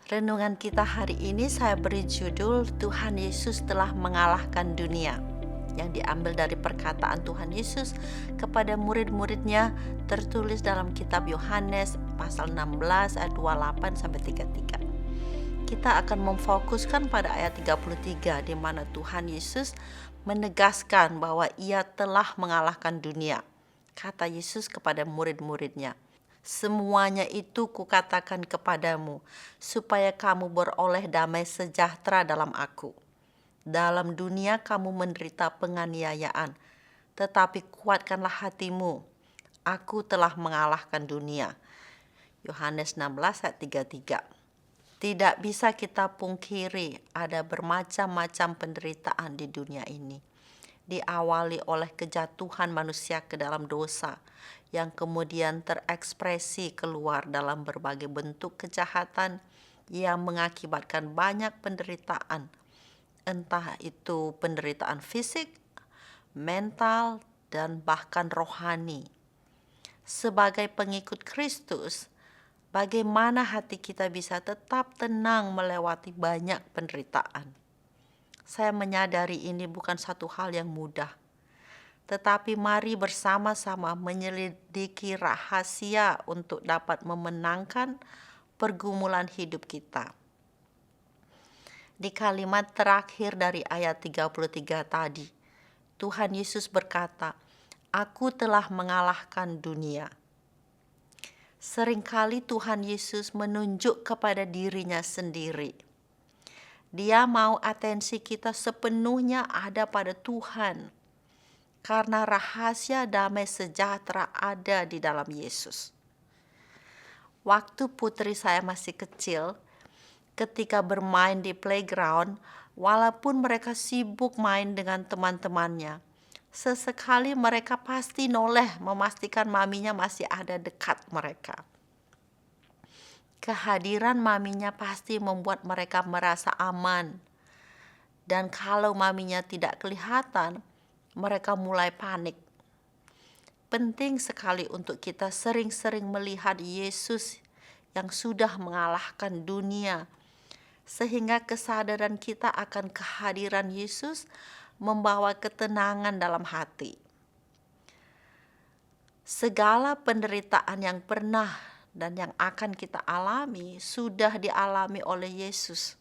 Renungan kita hari ini saya beri judul Tuhan Yesus telah mengalahkan dunia, yang diambil dari perkataan Tuhan Yesus kepada murid-muridnya tertulis dalam kitab Yohanes pasal 16 ayat 28-33. Kita akan memfokuskan pada ayat 33 di mana Tuhan Yesus menegaskan bahwa Ia telah mengalahkan dunia. Kata Yesus kepada murid-muridnya, "Semuanya itu kukatakan kepadamu, supaya kamu beroleh damai sejahtera dalam aku. Dalam dunia kamu menderita penganiayaan, tetapi kuatkanlah hatimu. Aku telah mengalahkan dunia." Yohanes 16 ayat 33. Tidak bisa kita pungkiri ada bermacam-macam penderitaan di dunia ini. Diawali oleh kejatuhan manusia ke dalam dosa yang kemudian terekspresi keluar dalam berbagai bentuk kejahatan yang mengakibatkan banyak penderitaan, entah itu penderitaan fisik, mental, dan bahkan rohani. Sebagai pengikut Kristus, bagaimana hati kita bisa tetap tenang melewati banyak penderitaan? Saya menyadari ini bukan satu hal yang mudah. Tetapi mari bersama-sama menyelidiki rahasia untuk dapat memenangkan pergumulan hidup kita. Di kalimat terakhir dari ayat 33 tadi, Tuhan Yesus berkata, "Aku telah mengalahkan dunia." Seringkali Tuhan Yesus menunjuk kepada dirinya sendiri. Dia mau atensi kita sepenuhnya ada pada Tuhan, karena rahasia damai sejahtera ada di dalam Yesus. Waktu putri saya masih kecil, ketika bermain di playground, walaupun mereka sibuk main dengan teman-temannya, sesekali mereka pasti noleh memastikan maminya masih ada dekat mereka. Kehadiran maminya pasti membuat mereka merasa aman. Dan kalau maminya tidak kelihatan, mereka mulai panik. Penting sekali untuk kita sering-sering melihat Yesus yang sudah mengalahkan dunia, sehingga kesadaran kita akan kehadiran Yesus membawa ketenangan dalam hati. Segala penderitaan yang pernah dan yang akan kita alami sudah dialami oleh Yesus.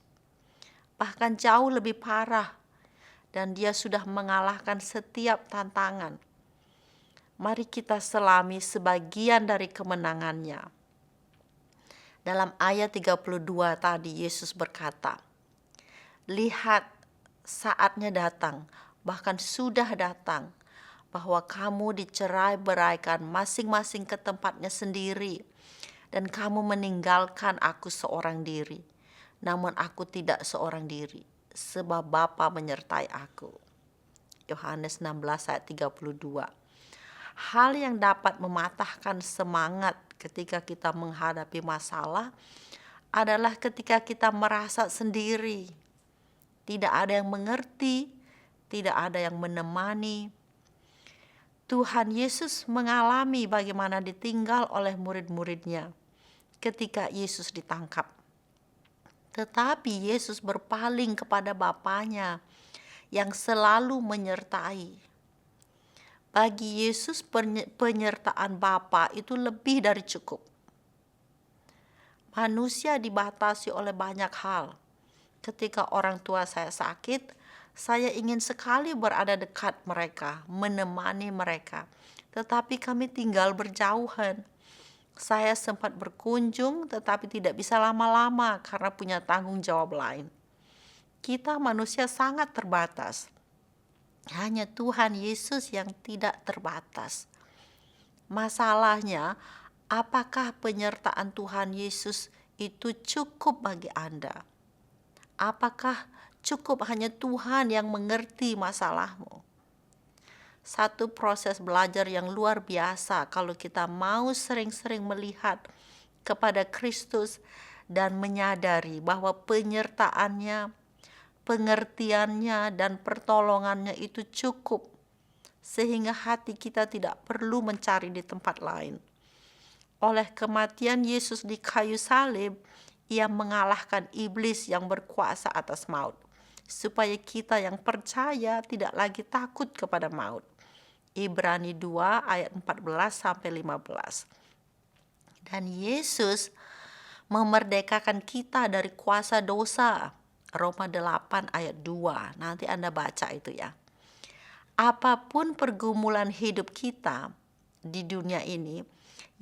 Bahkan jauh lebih parah, dan Dia sudah mengalahkan setiap tantangan. Mari kita selami sebagian dari kemenangannya. Dalam ayat 32 tadi Yesus berkata, "Lihat, saatnya datang, bahkan sudah datang, bahwa kamu dicerai-beraikan masing-masing ke tempatnya sendiri, dan kamu meninggalkan aku seorang diri. Namun aku tidak seorang diri, sebab Bapa menyertai aku." Yohanes 16 ayat 32. Hal yang dapat mematahkan semangat ketika kita menghadapi masalah adalah ketika kita merasa sendiri. Tidak ada yang mengerti, tidak ada yang menemani. Tuhan Yesus mengalami bagaimana ditinggal oleh murid-muridnya ketika Yesus ditangkap. Tetapi Yesus berpaling kepada Bapanya yang selalu menyertai. Bagi Yesus penyertaan Bapa itu lebih dari cukup. Manusia dibatasi oleh banyak hal. Ketika orang tua saya sakit, saya ingin sekali berada dekat mereka, menemani mereka. Tetapi kami tinggal berjauhan. Saya sempat berkunjung tetapi tidak bisa lama-lama karena punya tanggung jawab lain. Kita manusia sangat terbatas. Hanya Tuhan Yesus yang tidak terbatas. Masalahnya, apakah penyertaan Tuhan Yesus itu cukup bagi Anda? Apakah cukup hanya Tuhan yang mengerti masalahmu? Satu proses belajar yang luar biasa kalau kita mau sering-sering melihat kepada Kristus dan menyadari bahwa penyertaannya, pengertiannya, dan pertolongannya itu cukup, sehingga hati kita tidak perlu mencari di tempat lain. Oleh kematian Yesus di kayu salib, Ia mengalahkan iblis yang berkuasa atas maut, supaya kita yang percaya tidak lagi takut kepada maut. Ibrani 2 ayat 14-15. Dan Yesus memerdekakan kita dari kuasa dosa. Roma 8 ayat 2. Nanti Anda baca itu ya. Apapun pergumulan hidup kita di dunia ini,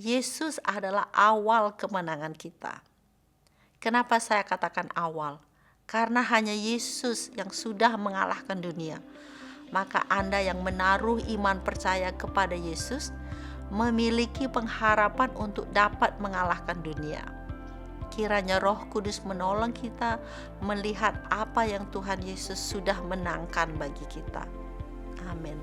Yesus adalah awal kemenangan kita. Kenapa saya katakan awal? Karena hanya Yesus yang sudah mengalahkan dunia. Maka Anda yang menaruh iman percaya kepada Yesus memiliki pengharapan untuk dapat mengalahkan dunia. Kiranya Roh Kudus menolong kita melihat apa yang Tuhan Yesus sudah menangkan bagi kita. Amin.